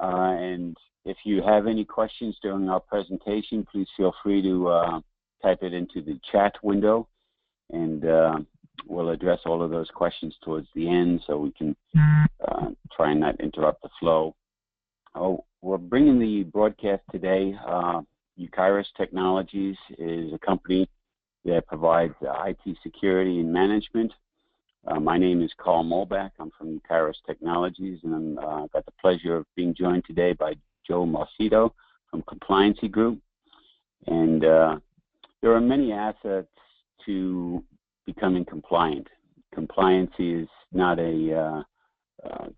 and if you have any questions during our presentation, please feel free to type it into the chat window, and we'll address all of those questions towards the end so we can try and not interrupt the flow. We're bringing the broadcast today. Eucharis Technologies is a company that provides IT security and management. My name is Carl Molbach. I'm from Eucharis Technologies, and I've got the pleasure of being joined today by Joe Marcito from Compliancy Group. And there are many assets to becoming compliant. Compliancy is not a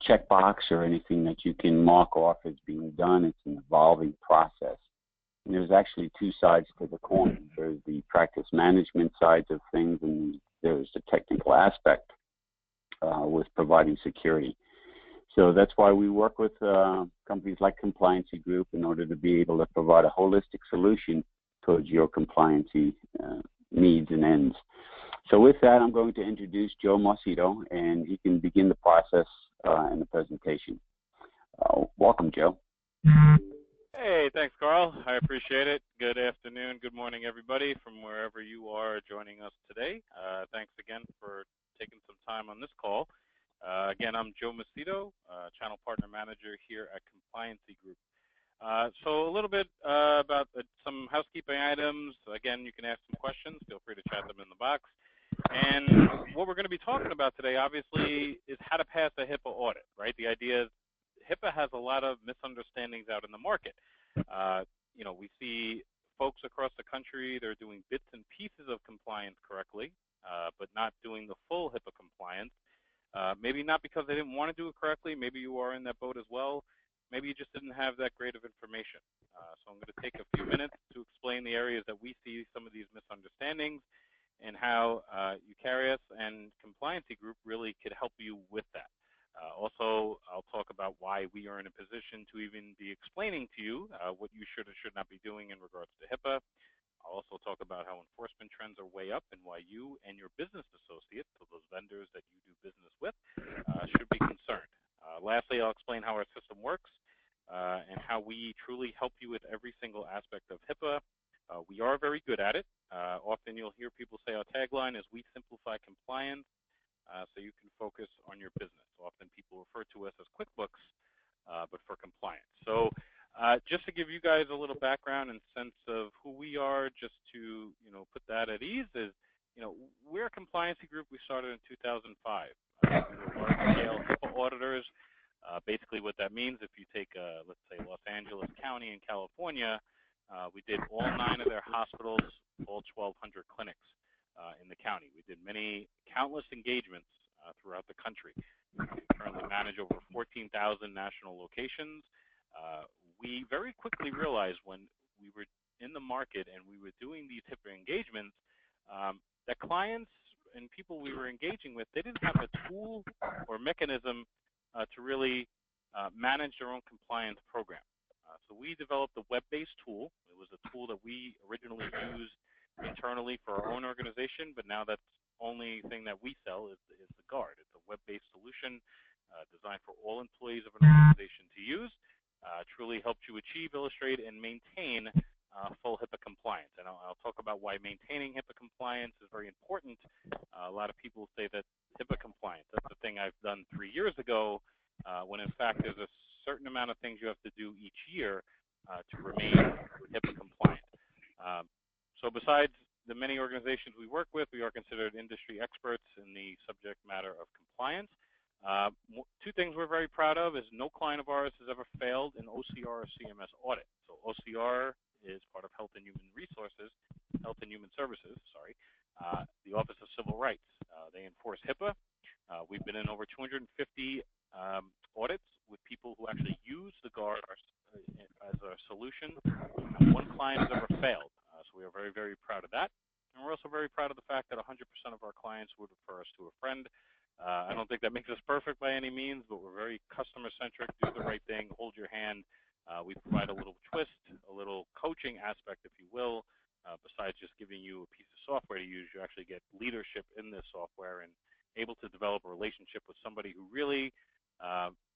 checkbox or anything that you can mark off as being done. It's an evolving process. And there's actually two sides to the coin. There's the practice management sides of things, and there's the technical aspect with providing security. So that's why we work with companies like Compliancy Group in order to be able to provide a holistic solution towards your compliancy needs and ends. So with that, I'm going to introduce Joe Marcito, and he can begin the process in the presentation. Welcome, Joe. Hey, thanks, Carl. I appreciate it. Good afternoon, good morning, everybody, from wherever you are joining us today. Thanks again for taking some time on this call. Again, I'm Joe Marcito, Channel Partner Manager here at Compliancy Group. So a little bit about some housekeeping items. Again, you can ask some questions. Feel free to chat them in the box. And what we're going to be talking about today, obviously, is how to pass a HIPAA audit, right? The idea is HIPAA has a lot of misunderstandings out in the market. You know, we see folks across the country, they're doing bits and pieces of compliance correctly, but not doing the full HIPAA compliance. Maybe not because they didn't want to do it correctly. Maybe you are in that boat as well. Maybe you just didn't have that great of information. So I'm going to take a few minutes to explain the areas that we see some of these misunderstandings and how Eucharis and Compliancy Group really could help you with that. Also, I'll talk about why we are in a position to even be explaining to you what you should or should not be doing in regards to HIPAA. I'll also talk about how enforcement trends are way up and why you and your business associates, so those vendors that you do business with, should be concerned. Lastly, I'll explain how our system works and how we truly help you with every single aspect of HIPAA. We are very good at it. Often you'll hear people say our tagline is "We simplify compliance so you can focus on your business." Often people refer to us as QuickBooks, but for compliance. So just to give you guys a little background and sense of who we are, just to put that at ease, is we're a Compliancy Group. We started in 2005. We were large-scale HIPAA auditors. Basically, what that means, if you take let's say Los Angeles County in California, we did all 9 of their hospitals, all 1,200 clinics in the county. We did countless engagements throughout the country. We currently manage over 14,000 national locations. We very quickly realized when we were in the market and we were doing these HIPAA engagements that clients and people we were engaging with, they didn't have a tool or mechanism to really manage their own compliance program. So we developed a web-based tool. It was a tool that we originally used internally for our own organization, but now that's the only thing that we sell is the Guard. It's a web-based solution designed for all employees of an organization to use. Truly helps you achieve, illustrate, and maintain full HIPAA compliance. And I'll talk about why maintaining HIPAA compliance is very important. A lot of people say that HIPAA compliance, that's the thing I've done 3 years ago, when in fact there's a certain amount of things you have to do each year to remain HIPAA compliant. So besides the many organizations we work with, we are considered industry experts in the subject matter of compliance. 2 things we're very proud of is no client of ours has ever failed an OCR or CMS audit. So OCR is part of Health and Human Services, the Office of Civil Rights. They enforce HIPAA. We've been in over 250 audits with people who actually use the Guard as a solution. And 1 client has ever failed. So we are very, very proud of that. And we're also very proud of the fact that 100% of our clients would refer us to a friend. I don't think that makes us perfect by any means, but we're very customer-centric, do the right thing, hold your hand. We provide a little twist, a little coaching aspect, if you will. Besides just giving you a piece of software to use, you actually get leadership in this software and able to develop a relationship with somebody who really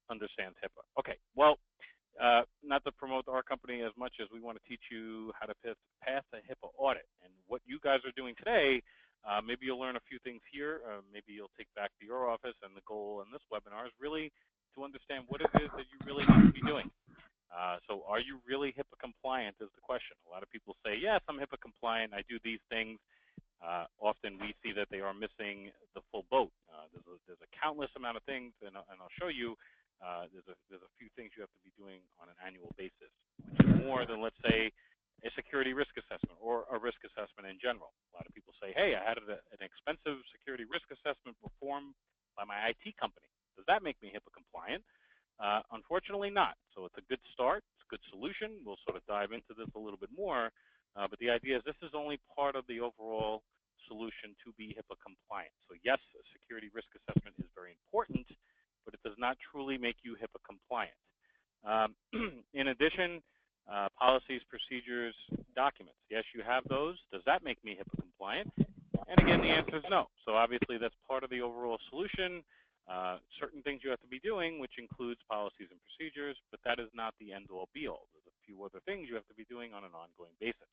understands HIPAA. Okay, well, not to promote our company as much as we want to teach you how to pass a HIPAA audit. And what you guys are doing today, maybe you'll learn a few things here, maybe you'll take back to your office, and the goal in this webinar is really to understand what it is that you really need to be doing. So are you really HIPAA compliant is the question. A lot of people say, yes, I'm HIPAA compliant, I do these things. Often we see that they are missing the full boat. There's a countless amount of things, and I'll show you, there's a few things you have to be doing on an annual basis, which is more than, let's say, a security risk assessment or a risk assessment in general. A lot of people say, hey, I had an expensive security risk assessment performed by my IT company. Does that make me HIPAA compliant? Unfortunately not. So it's a good start, it's a good solution. We'll sort of dive into this a little bit more, but the idea is this is only part of the overall solution to be HIPAA compliant. So yes, a security risk assessment is very important, but it does not truly make you HIPAA compliant. In addition, policies, procedures, documents. Yes, you have those. Does that make me HIPAA compliant? And again, the answer is no. So obviously that's part of the overall solution. Certain things you have to be doing, which includes policies and procedures, but that is not the end-all be-all. There's a few other things you have to be doing on an ongoing basis.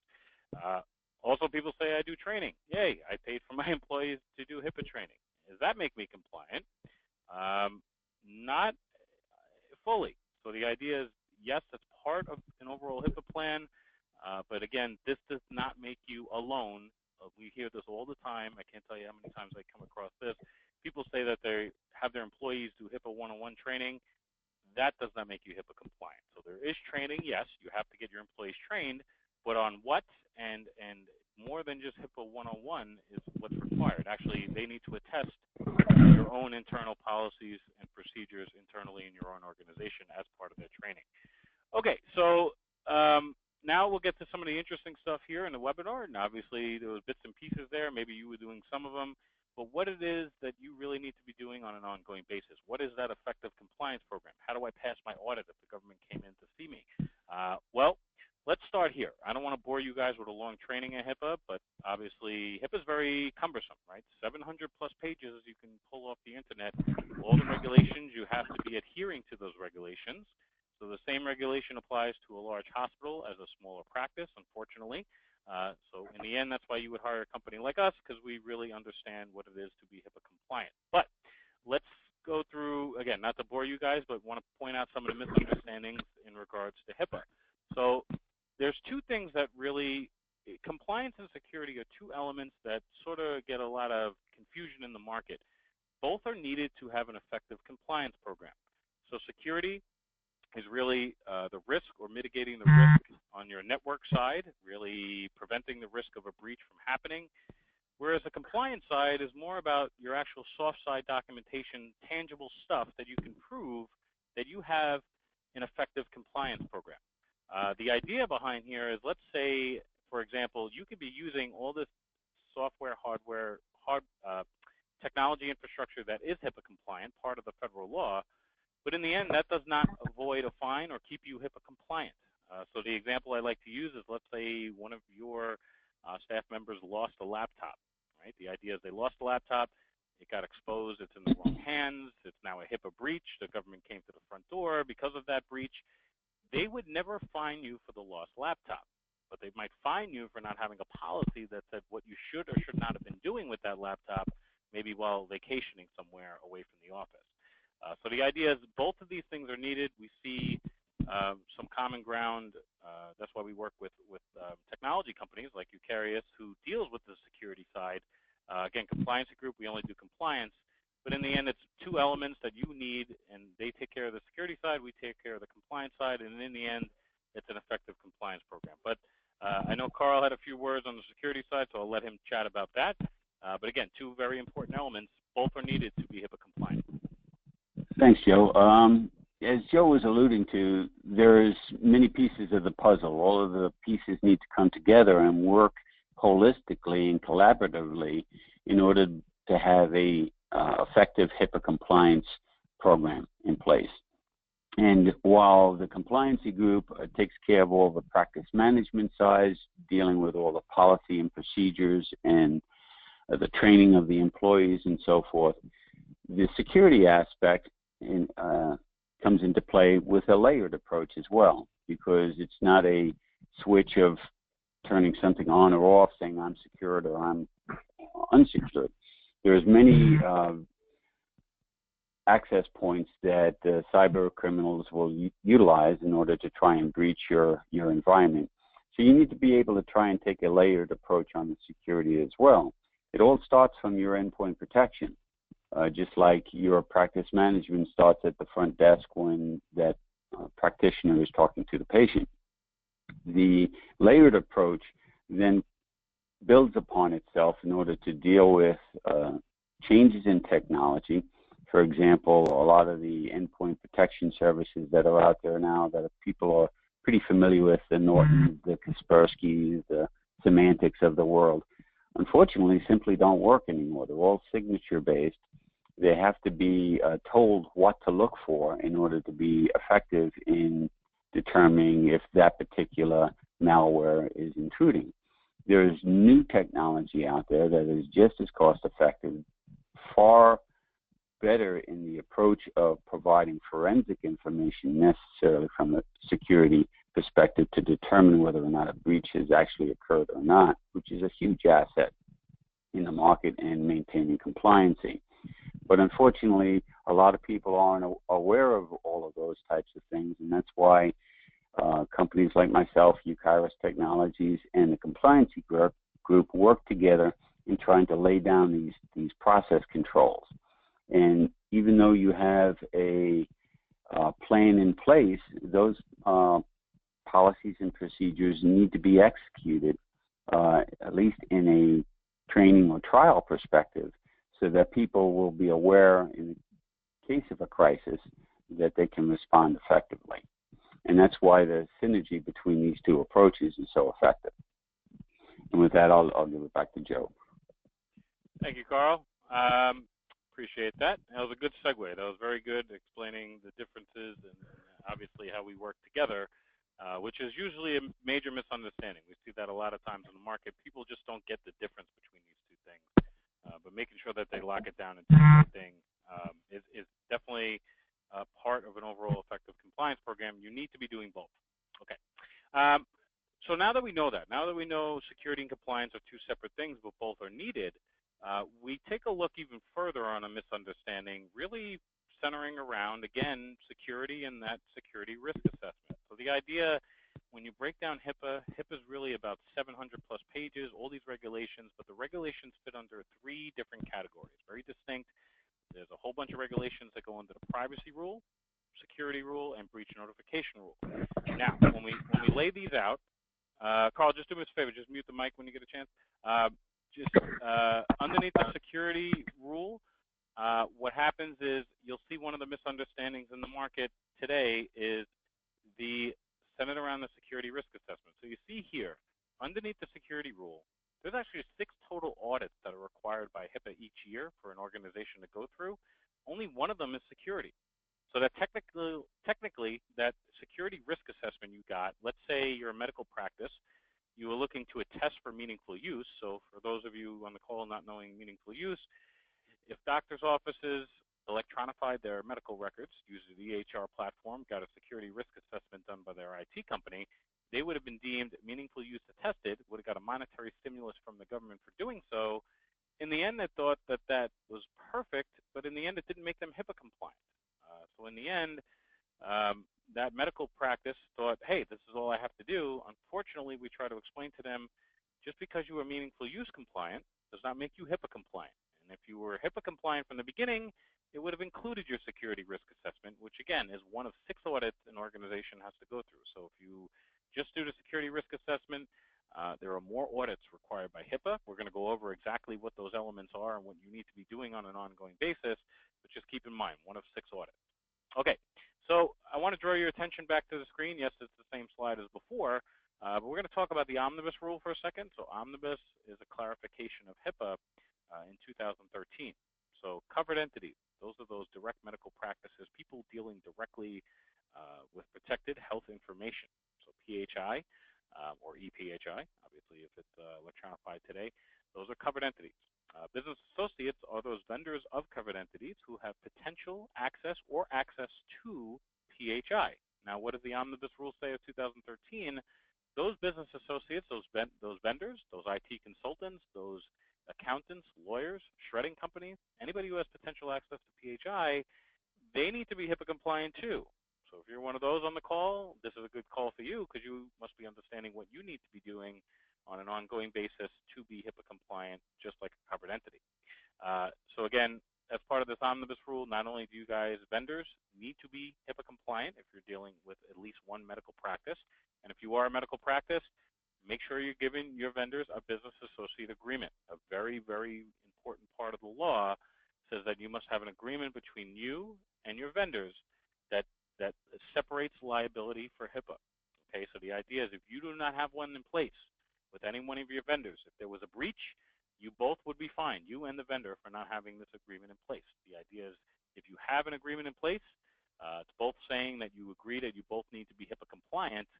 Also, people say, I do training. Yay, I paid for my employees to do HIPAA training. Does that make me compliant? Not fully. So the idea is, yes, that's part of an overall HIPAA plan, but again, this does not make you alone. We hear this all the time. I can't tell you how many times I come across this. People say that they have their employees do HIPAA 101 training. That does not make you HIPAA compliant. So there is training, yes, you have to get your employees trained, but on what? And more than just HIPAA 101 is what's required. Actually, they need to attest your own internal policies and procedures internally in your own organization as part of their training. Okay, so now we'll get to some of the interesting stuff here in the webinar, and obviously there was bits and pieces there. Maybe you were doing some of them, but what it is that you really need to be doing on an ongoing basis. What is that effective compliance program? How do I pass my audit if the government came in to see me? Well, let's start here. I don't want to bore you guys with a long training in HIPAA, but obviously HIPAA is very cumbersome, right? 700 plus pages you can pull off the internet. All the regulations, you have to be adhering to those regulations. So the same regulation applies to a large hospital as a smaller practice, unfortunately. So in the end, that's why you would hire a company like us, because we really understand what it is to be HIPAA compliant. But let's go through, again, not to bore you guys, but want to point out some of the misunderstandings in regards to HIPAA. So there's two things that really, compliance and security are two elements that sort of get a lot of confusion in the market. Both are needed to have an effective compliance program. So security is really the risk or mitigating the risk on your network side, really preventing the risk of a breach from happening. Whereas the compliance side is more about your actual soft side documentation, tangible stuff that you can prove that you have an effective compliance program. The idea behind here is, let's say, for example, you could be using all this software, hardware, technology infrastructure that is HIPAA compliant, part of the federal law, but in the end, that does not avoid a fine or keep you HIPAA compliant. So the example I like to use is, let's say one of your staff members lost a laptop, right? The idea is they lost the laptop, it got exposed, it's in the wrong hands, it's now a HIPAA breach, the government came to the front door because of that breach. They would never fine you for the lost laptop, but they might fine you for not having a policy that said what you should or should not have been doing with that laptop, maybe while vacationing somewhere away from the office. So the idea is both of these things are needed. We see some common ground. That's why we work with technology companies like Eucarius, who deals with the security side. Again, compliance group, we only do compliance. But in the end, it's two elements that you need, and they take care of the security side, we take care of the compliance side, and in the end, it's an effective compliance program. But I know Carl had a few words on the security side, so I'll let him chat about that. But again, two very important elements. Both are needed to be HIPAA compliant. Thanks, Joe. As Joe was alluding to, there's many pieces of the puzzle. All of the pieces need to come together and work holistically and collaboratively in order to have a effective HIPAA compliance program in place. And while the compliancy group takes care of all the practice management side, dealing with all the policy and procedures and the training of the employees and so forth, the security aspect comes into play with a layered approach as well, because it's not a switch of turning something on or off, saying I'm secured or I'm unsecured. There's many access points that cyber criminals will utilize in order to try and breach your environment. So you need to be able to try and take a layered approach on the security as well. It all starts from your endpoint protection, just like your practice management starts at the front desk when that practitioner is talking to the patient. The layered approach then builds upon itself in order to deal with changes in technology. For example, a lot of the endpoint protection services that are out there now that people are pretty familiar with, the Norton, the Kaspersky, the Semantics of the world, unfortunately simply don't work anymore. They're all signature-based. They have to be told what to look for in order to be effective in determining if that particular malware is intruding. There's new technology out there that is just as cost-effective, far better in the approach of providing forensic information necessarily from a security perspective to determine whether or not a breach has actually occurred or not, which is a huge asset in the market and maintaining compliancy. But unfortunately, a lot of people aren't aware of all of those types of things, and that's why companies like myself, Eucharis Technologies, and the Compliancy Group work together in trying to lay down these process controls. And even though you have a plan in place, those policies and procedures need to be executed, at least in a training or trial perspective, so that people will be aware in the case of a crisis that they can respond effectively. And that's why the synergy between these two approaches is so effective. And with that, I'll give it back to Joe. Thank you, Carl. Appreciate that. That was a good segue. That was very good, explaining the differences and obviously how we work together, which is usually a major misunderstanding. We see that a lot of times in the market. People just don't get the difference between these two things. But making sure that they lock it down and do the right thing is definitely part of an overall effective compliance program. You need to be doing both. Okay. So now that we know that, now that we know security and compliance are two separate things, but both are needed, we take a look even further on a misunderstanding, really centering around, again, security and that security risk assessment. So the idea, when you break down HIPAA, HIPAA is really about 700 plus pages, all these regulations, but the regulations fit under three different categories, very distinct. There's a whole bunch of regulations that go under the privacy rule, security rule, and breach notification rule. Now, when we lay these out, Carl, just do me a favor, just mute the mic when you get a chance. Underneath the security rule, what happens is you'll see one of the misunderstandings in the market today is centered around the security risk assessment. So you see here, underneath the security rule, there's actually 6 total audits that are required by HIPAA each year for an organization to go through. Only one of them is security. So that technically, that security risk assessment you got, let's say you're a medical practice, you were looking to attest for meaningful use. So for those of you on the call not knowing meaningful use, if doctors' offices electronified their medical records using the EHR platform, got a security risk assessment done by their IT company, they would have been deemed meaningful use attested, would have got a monetary stimulus from the government for doing so. In the end, they thought that that was perfect, but in the end, it didn't make them HIPAA compliant. So in the end, that medical practice thought, hey, this is all I have to do. Unfortunately, we try to explain to them, just because you are meaningful use compliant does not make you HIPAA compliant. And if you were HIPAA compliant from the beginning, it would have included your security risk assessment, which again is one of 6 audits an organization has to go through. So if you just do the security risk assessment, there are more audits required by HIPAA. We're going to go over exactly what those elements are and what you need to be doing on an ongoing basis, but just keep in mind, one of 6 audits. Okay, so I want to draw your attention back to the screen. Yes, it's the same slide as before, but we're going to talk about the omnibus rule for a second. So omnibus is a clarification of HIPAA in 2013. So covered entities, those are those direct medical practices, people dealing directly with protected health information. So PHI or EPHI, obviously if it's electronified today, those are covered entities. Business associates are those vendors of covered entities who have potential access or access to PHI. Now, what does the Omnibus Rule say of 2013? Those business associates, those vendors, those IT consultants, those accountants, lawyers, shredding companies, anybody who has potential access to PHI, they need to be HIPAA compliant too. So if you're one of those on the call, this is a good call for you because you must be understanding what you need to be doing on an ongoing basis to be HIPAA compliant, just like a covered entity. So again, as part of this Omnibus Rule, not only do you guys, vendors, need to be HIPAA compliant if you're dealing with at least one medical practice, and if you are a medical practice, make sure you're giving your vendors a business associate agreement. A very, very important part of the law says that you must have an agreement between you and your vendors that separates liability for HIPAA. Okay, so the idea is if you do not have one in place with any one of your vendors, if there was a breach, you both would be fined, you and the vendor, for not having this agreement in place. The idea is if you have an agreement in place, it's both saying that you agree that you both need to be HIPAA compliant,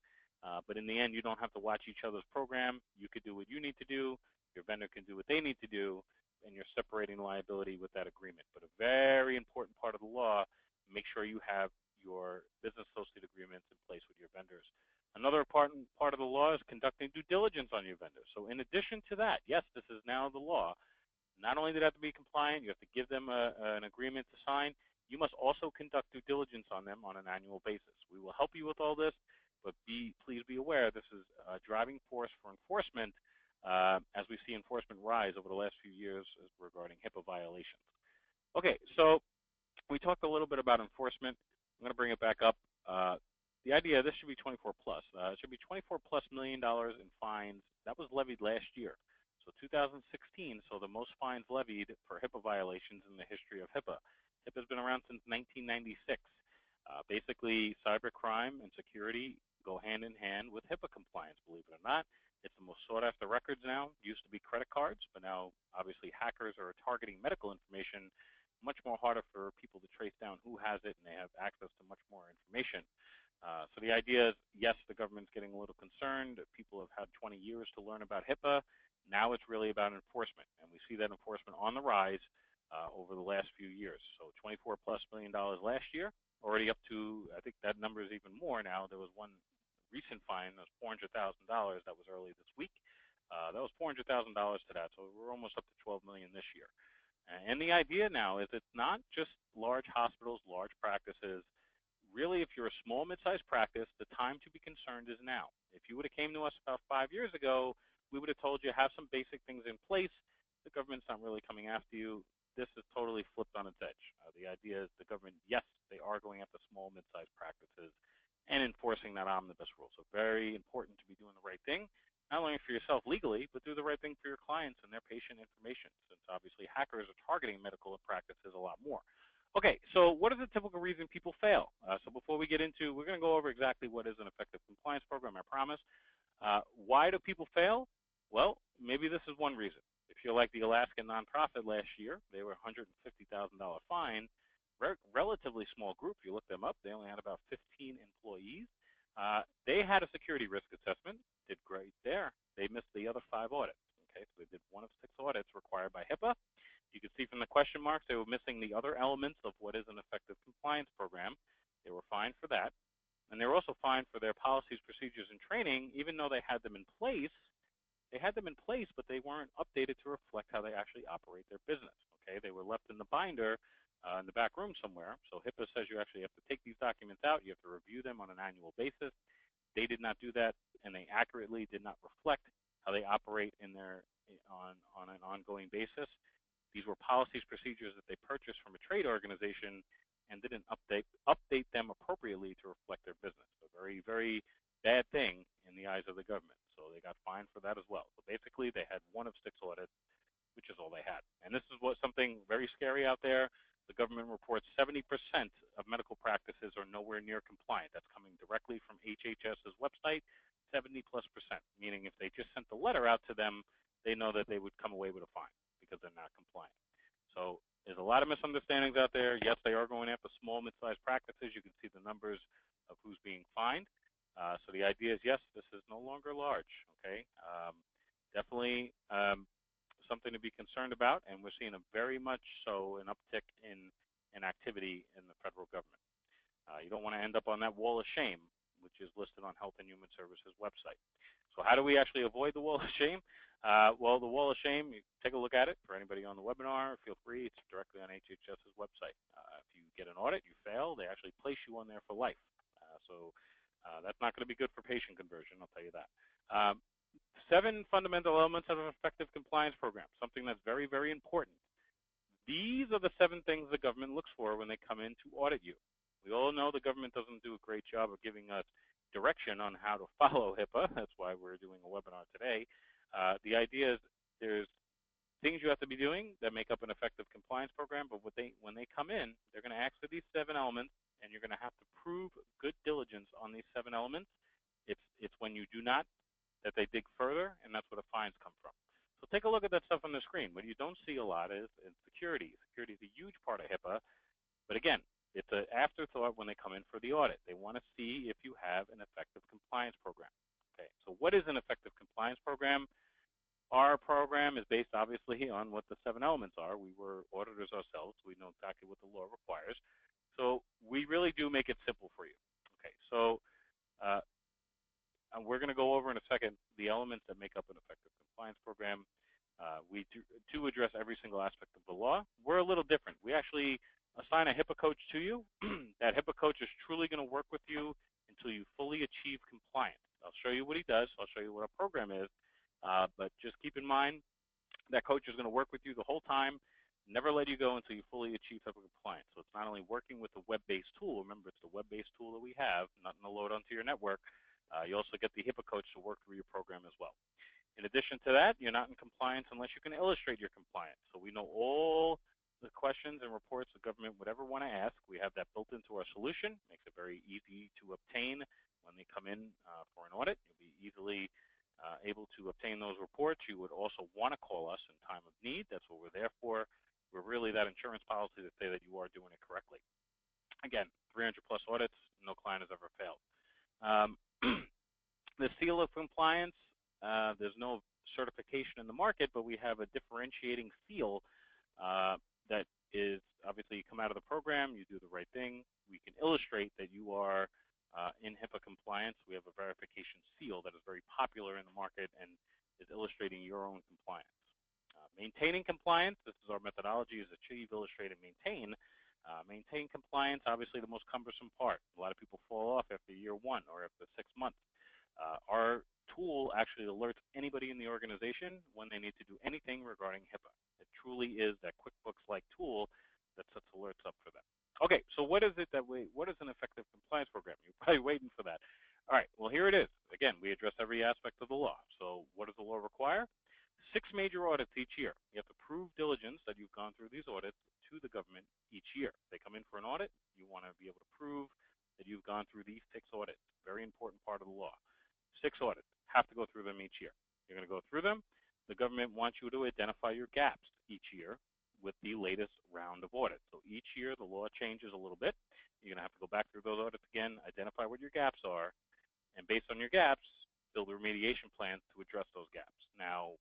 but in the end, you don't have to watch each other's program. You could do what you need to do, your vendor can do what they need to do, and you're separating liability with that agreement. But a very important part of the law, make sure you have your business associate agreements in place with your vendors. Another important part of the law is conducting due diligence on your vendors. So in addition to that, yes, this is now the law. Not only do they have to be compliant, you have to give them an agreement to sign, you must also conduct due diligence on them on an annual basis. We will help you with all this, but please be aware this is a driving force for enforcement as we see enforcement rise over the last few years regarding HIPAA violations. Okay, so we talked a little bit about enforcement. I'm going to bring it back up. The idea, this should be 24 plus. It should be $24+ million in fines. That was levied last year. So 2016 saw the most fines levied for HIPAA violations in the history of HIPAA. HIPAA has been around since 1996. Basically, cybercrime and security go hand in hand with HIPAA compliance, believe it or not. It's the most sought after records now. It used to be credit cards, but now obviously hackers are targeting medical information. Much more harder for people to trace down who has it, and they have access to much more information. So the idea is, yes, the government's getting a little concerned. People have had 20 years to learn about HIPAA. Now it's really about enforcement, and we see that enforcement on the rise over the last few years. So $24+ million last year, already up to, I think that number is even more now. There was one recent fine, that was $400,000. That was early this week. That was $400,000 to that, so we're almost up to $12 million this year. And the idea now is it's not just large hospitals, large practices. Really, if you're a small, mid-sized practice, the time to be concerned is now. If you would have came to us about 5 years ago, we would have told you have some basic things in place. The government's not really coming after you. This is totally flipped on its edge. The idea is the government, yes, they are going after small, mid-sized practices and enforcing that omnibus rule. So very important to be doing the right thing, not only for yourself legally, but do the right thing for your clients and their patient information, since obviously hackers are targeting medical practices a lot more. Okay, so what is the typical reason people fail? So before we get into, we're going to go over exactly what is an effective compliance program, I promise. Why do people fail? Well, maybe this is one reason. If you're like the Alaskan nonprofit last year, they were $150,000 fine. Relatively small group. You look them up, they only had about 15 employees. They had a security risk assessment, did great there. They missed the other 5 audits. Okay, so they did 1 of 6 audits required by HIPAA. You can see from the question marks, they were missing the other elements of what is an effective compliance program. They were fined for that. And they were also fined for their policies, procedures, and training, even though they had them in place. They had them in place, but they weren't updated to reflect how they actually operate their business. Okay, they were left in the binder in the back room somewhere. So HIPAA says you actually have to take these documents out. You have to review them on an annual basis. They did not do that, and they accurately did not reflect how they operate in their on an ongoing basis. These were policies, procedures that they purchased from a trade organization and didn't update them appropriately to reflect their business. A very, very bad thing in the eyes of the government. So they got fined for that as well. So basically, they had 1 of 6 audits, which is all they had. And this is something very scary out there. The government reports 70% of medical practices are nowhere near compliant. That's coming directly from HHS's website, 70+%, meaning if they just sent the letter out to them, they know that they would come away with a fine because they're not compliant. So there's a lot of misunderstandings out there. Yes, they are going after small, mid-sized practices. You can see the numbers of who's being fined. So the idea is, yes, this is no longer large, okay? Definitely something to be concerned about, and we're seeing a very much so an uptick in activity in the federal government. You don't want to end up on that wall of shame, which is listed on Health and Human Services website. So how do we actually avoid the wall of shame? Well, the wall of shame, you take a look at it. For anybody on the webinar, feel free. It's directly on HHS's website. If you get an audit, you fail, they actually place you on there for life. So that's not going to be good for patient conversion, I'll tell you that. 7 fundamental elements of an effective compliance program, something that's very, very important. These are the 7 things the government looks for when they come in to audit you. We all know the government doesn't do a great job of giving us direction on how to follow HIPAA. That's why we're doing a webinar today. The idea is there's things you have to be doing that make up an effective compliance program, but when they come in, they're going to ask for these 7 elements, and you're going to have to prove good diligence on these 7 elements. It's when you do not that they dig further, and that's where the fines come from. So take a look at that stuff on the screen. What you don't see a lot is security. Security is a huge part of HIPAA, but again, it's an afterthought when they come in for the audit. They want to see if you have an effective compliance program. Okay, so what is an effective compliance program? Our program is based obviously on what the 7 elements are. We were auditors ourselves. We know exactly what the law requires. So we really do make it simple for you. Okay, so we're going to go over in a second the elements that make up an effective compliance program. We do address every single aspect of the law. We're a little different. We actually assign a HIPAA coach to you. That HIPAA coach is truly going to work with you until you fully achieve compliance. I'll show you what he does. I'll show you what our program is. But just keep in mind that coach is going to work with you the whole time, never let you go until you fully achieve HIPAA compliance. So it's not only working with the web-based tool. Remember, it's the web-based tool that we have, nothing to load onto your network. You also get the HIPAA coach to work through your program as well. In addition to that, you're not in compliance unless you can illustrate your compliance. So we know all the questions and reports the government would ever want to ask. We have that built into our solution. Makes it very easy to obtain when they come in for an audit. You'll be easily able to obtain those reports. You would also want to call us in time of need. That's what we're there for. We're really that insurance policy to say that you are doing it correctly. Again, 300 plus audits, no client has ever failed. The seal of compliance, there's no certification in the market, but we have a differentiating seal that is obviously you come out of the program, you do the right thing. We can illustrate that you are in HIPAA compliance. We have a verification seal that is very popular in the market and is illustrating your own compliance. Maintaining compliance, this is our methodology, is achieve, illustrate, and maintain. Maintain compliance, obviously the most cumbersome part. A lot of people fall off after year 1 or after 6 months. Our tool actually alerts anybody in the organization when they need to do anything regarding HIPAA. It truly is that QuickBooks-like tool that sets alerts up for them. Okay, so what is it that what is an effective compliance program? You're probably waiting for that. All right, well, here it is. Again, we address every aspect of the law. So what does the law require? 6 major audits each year. You have to prove diligence that you've gone through these audits to the government each year. They come in for an audit. You want to be able to prove that you've gone through these 6 audits. Very important part of the law. 6 audits. Have to go through them each year. You're going to go through them. The government wants you to identify your gaps each year with the latest round of audits. So each year the law changes a little bit. You're going to have to go back through those audits again, identify what your gaps are, and based on your gaps, build a remediation plan to address those gaps. Now,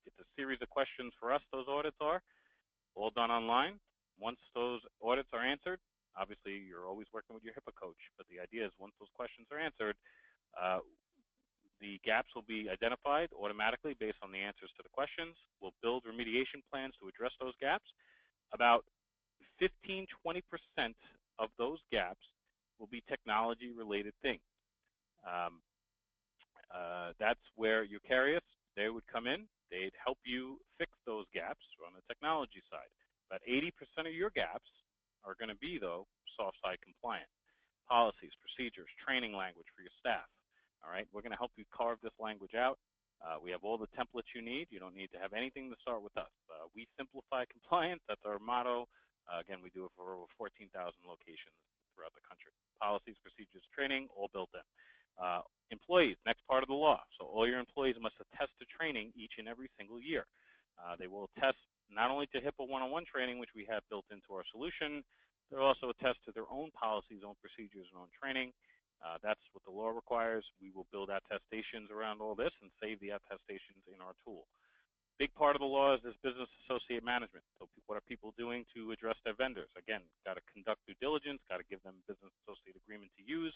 it's a series of questions for us, those audits are, all done online. Once those audits are answered, obviously you're always working with your HIPAA coach, but the idea is once those questions are answered, the gaps will be identified automatically based on the answers to the questions. We'll build remediation plans to address those gaps. About 15–20% of those gaps will be technology-related things. That's where Eucarius, they would come in. They'd help you fix those gaps on the technology side. About 80% of your gaps are going to be, though, soft side compliant. Policies, procedures, training language for your staff. All right, we're going to help you carve this language out. We have all the templates you need. You don't need to have anything to start with us. We simplify compliance. That's our motto. Again, we do it for over 14,000 locations throughout the country. Policies, procedures, training, all built in. Employees, next part of the law. So all your employees must attest to training each and every single year. They will attest not only to HIPAA 101 training, which we have built into our solution, they'll also attest to their own policies, own procedures, and own training. That's what the law requires. We will build attestations around all this and save the attestations in our tool. Big part of the law is this business associate management. So what are people doing to address their vendors? Again, got to conduct due diligence, got to give them a business associate agreement to use.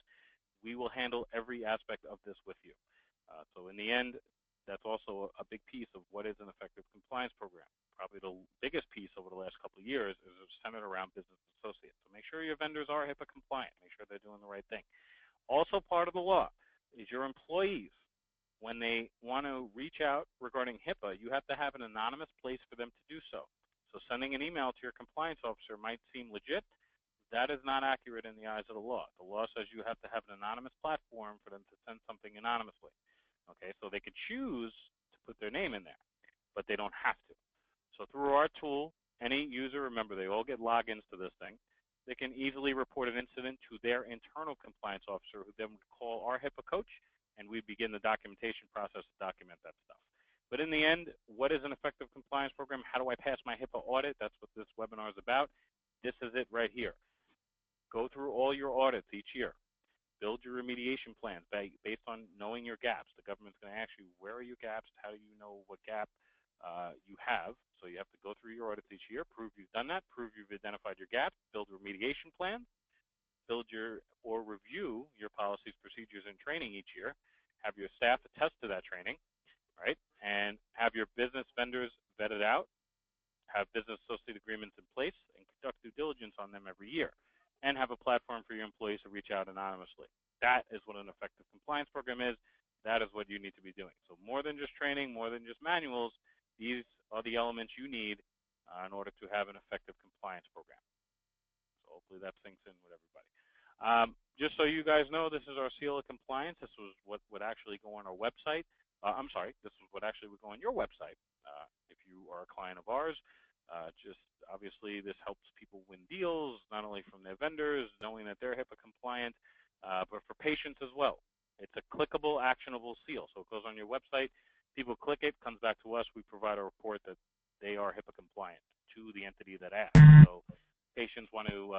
We will handle every aspect of this with you. So in the end, that's also a big piece of what is an effective compliance program. Probably the biggest piece over the last couple of years is centered around business associates. So make sure your vendors are HIPAA compliant. Make sure they're doing the right thing. Also part of the law is your employees. When they want to reach out regarding HIPAA, you have to have an anonymous place for them to do so. So sending an email to your compliance officer might seem legit. That is not accurate in the eyes of the law. The law says you have to have an anonymous platform for them to send something anonymously. Okay, so they could choose to put their name in there, but they don't have to. So through our tool, any user, remember they all get logins to this thing, they can easily report an incident to their internal compliance officer, who then would call our HIPAA coach, and we begin the documentation process to document that stuff. But in the end, what is an effective compliance program? How do I pass my HIPAA audit? That's what this webinar is about. This is it right here. Go through all your audits each year. Build your remediation plans based on knowing your gaps. The government's going to ask you, where are your gaps? How do you know what gap you have? So you have to go through your audits each year, prove you've done that, prove you've identified your gaps, build remediation plans, build or review your policies, procedures, and training each year. Have your staff attest to that training, right? And have your business vendors vetted out, have business associate agreements in place, and conduct due diligence on them every year. And have a platform for your employees to reach out anonymously. That is what an effective compliance program is. That is what you need to be doing. So more than just training, more than just manuals, these are the elements you need in order to have an effective compliance program. So hopefully that sinks in with everybody. Just so you guys know, this is our seal of compliance. This was what would actually go on our website. I'm sorry, this is what actually would go on your website if you are a client of ours. Just obviously this helps people win deals, not only from their vendors, knowing that they're HIPAA compliant, but for patients as well. It's a clickable, actionable seal. So it goes on your website, people click it, comes back to us, we provide a report that they are HIPAA compliant to the entity that asks. So patients want to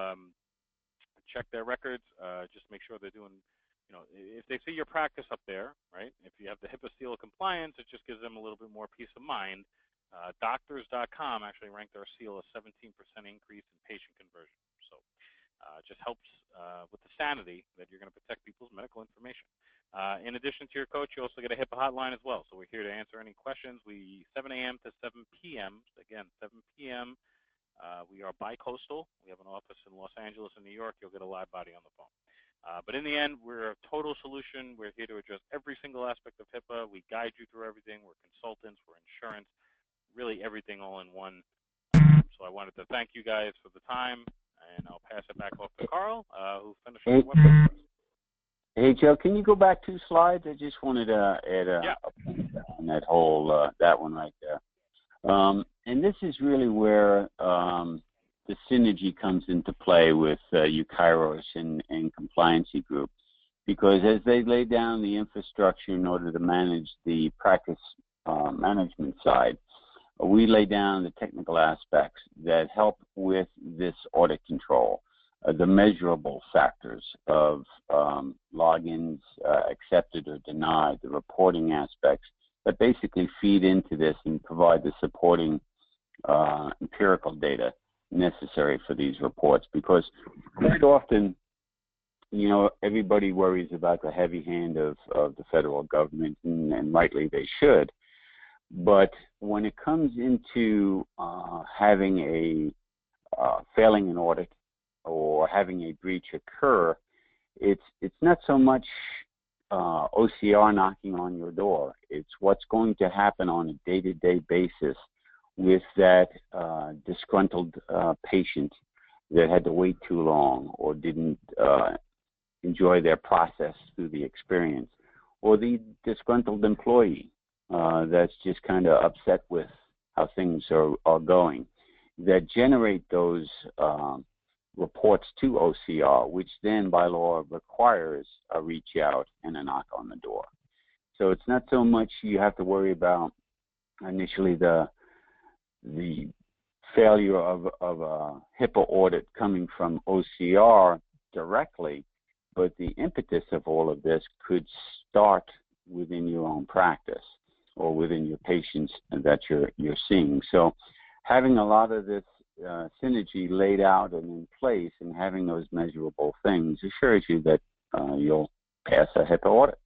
check their records, just make sure they're doing, you know, if they see your practice up there, right, if you have the HIPAA seal of compliance, it just gives them a little bit more peace of mind. Doctors.com actually ranked our seal a 17% increase in patient conversion. So it just helps with the sanity that you're going to protect people's medical information. In addition to your coach, you also get a HIPAA hotline as well. So we're here to answer any questions. 7 a.m. to 7 p.m. Again, 7 p.m. We are bi-coastal. We have an office in Los Angeles and New York. You'll get a live body on the phone. But in the end, we're a total solution. We're here to address every single aspect of HIPAA. We guide you through everything. We're consultants. We're insurance. Really everything all in one. So I wanted to thank you guys for the time, and I'll pass it back off to Carl, who finished the webinar for us. Hey, Joe, can you go back 2 slides? I just wanted to add a point on that whole, that one right there. And this is really where the synergy comes into play with Kairos and Compliancy Group, because as they lay down the infrastructure in order to manage the practice management side, we lay down the technical aspects that help with this audit control, the measurable factors of logins accepted or denied, the reporting aspects that basically feed into this and provide the supporting empirical data necessary for these reports. Because quite often, you know, everybody worries about the heavy hand of the federal government, and rightly they should. But when it comes into having a failing an audit or having a breach occur, it's not so much OCR knocking on your door. It's what's going to happen on a day-to-day basis with that disgruntled patient that had to wait too long or didn't enjoy their process through the experience, or the disgruntled employee that's just kind of upset with how things are going, that generate those reports to OCR, which then by law requires a reach out and a knock on the door. So it's not so much you have to worry about initially the failure of a HIPAA audit coming from OCR directly, but the impetus of all of this could start within your own practice. or within your patients that you're seeing. So having a lot of this synergy laid out and in place and having those measurable things assures you that you'll pass a HIPAA audit.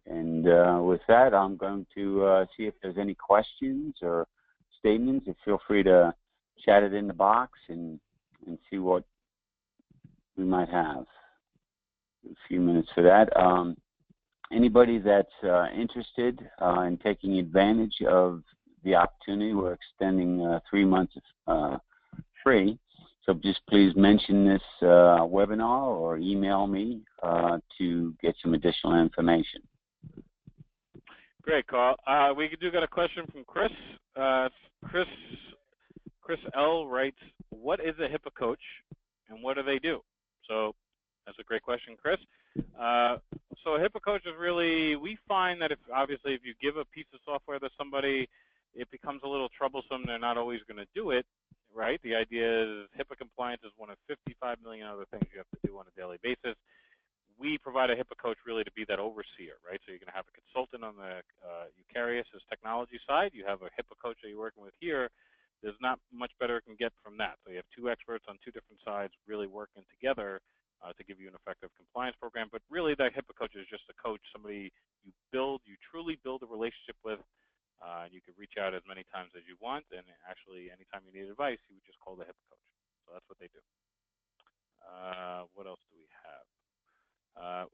And with that, I'm going to see if there's any questions or statements. If feel free to chat it in the box and see what we might have. A few minutes for that. Anybody that's interested in taking advantage of the opportunity, we're extending 3 months free. So just please mention this webinar or email me to get some additional information. Great, Carl. We do got a question from Chris. Chris L writes, "What is a HIPAA coach, and what do they do?" So that's a great question, Chris. So a HIPAA coach is really, we find that if you give a piece of software to somebody, it becomes a little troublesome. They're not always going to do it, right? The idea is HIPAA compliance is one of 55 million other things you have to do on a daily basis. We provide a HIPAA coach really to be that overseer, right? So you're going to have a consultant on the Eucarius' technology side. You have a HIPAA coach that you're working with here. There's not much better it can get from that. So you have 2 experts on 2 different sides really working together to give you an effective compliance program. But really that HIPAA coach is just a coach, somebody you truly build a relationship with. You can reach out as many times as you want, and actually anytime you need advice, you would just call the HIPAA coach. So that's what they do. What else do we have?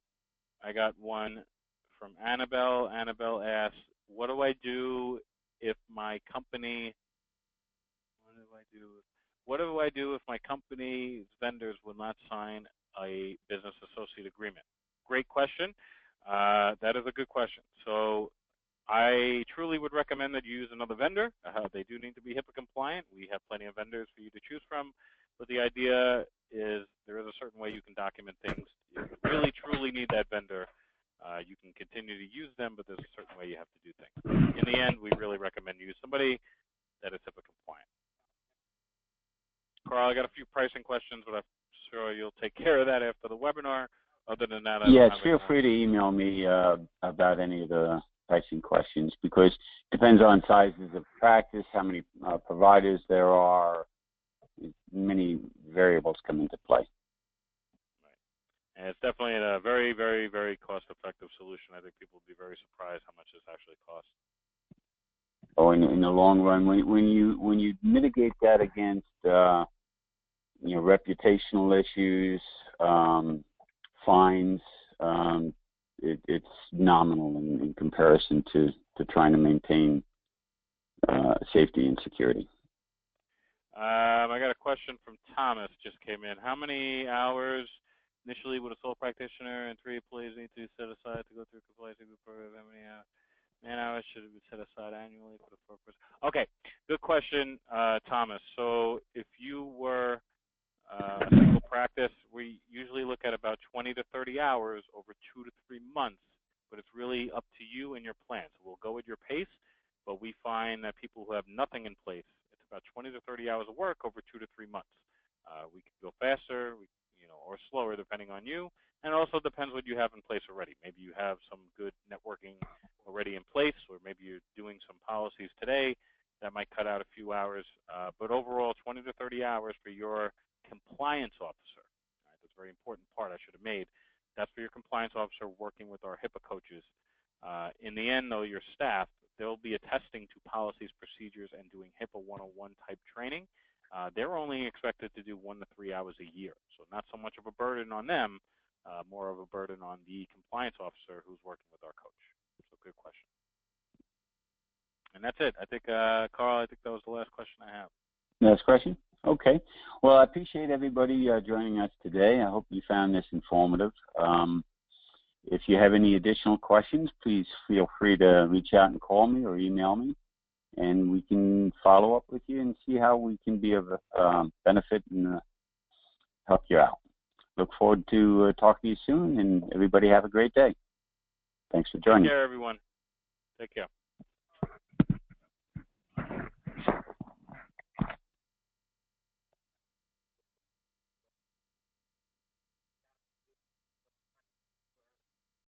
I got one from Annabelle. Annabelle asks, what do I do if my company, what do I do if my company's vendors will not sign a business associate agreement? Great question. That is a good question. So I truly would recommend that you use another vendor. They do need to be HIPAA compliant. We have plenty of vendors for you to choose from. But the idea is there is a certain way you can document things. If you really, truly need that vendor, you can continue to use them, but there's a certain way you have to do things. In the end, we really recommend you use somebody that is HIPAA compliant. Carl, I got a few pricing questions, but I'm sure you'll take care of that after the webinar. Other than that, yes, feel free to email me about any of the pricing questions, because it depends on sizes of practice, how many providers there are. Many variables come into play. Right. And it's definitely a very, very, very cost-effective solution. I think people will be very surprised how much this actually costs. Oh, in the long run, when you mitigate that against reputational issues, fines, it's nominal in comparison to trying to maintain safety and security. I got a question from Thomas, just came in. How many hours initially would a sole practitioner and 3 employees need to set aside to go through compliance program? How many man-hours should be set aside annually for the purpose? Okay, good question, Thomas. So if you were a single practice, we usually look at about 20 to 30 hours over 2 to 3 months, but it's really up to you and your plan. So we'll go at your pace, but we find that people who have nothing in place, it's about 20 to 30 hours of work over 2 to 3 months. We can go faster, or slower depending on you, and it also depends what you have in place already. Maybe you have some good networking already in place, or maybe you're doing some policies today that might cut out a few hours, but overall 20 to 30 hours for your compliance officer. Right? That's a very important part I should have made. That's for your compliance officer working with our HIPAA coaches. In the end, though, your staff, they'll be attesting to policies, procedures, and doing HIPAA 101 type training. They're only expected to do 1 to 3 hours a year, so not so much of a burden on them, more of a burden on the compliance officer who's working with our coach. So good question. And that's it. I think, Carl, I think that was the last question I have. Last question? Okay. Well, I appreciate everybody joining us today. I hope you found this informative. If you have any additional questions, please feel free to reach out and call me or email me, and we can follow up with you and see how we can be of benefit and help you out. Look forward to talking to you soon, and everybody have a great day. Thanks for joining. Take care, everyone. Take care.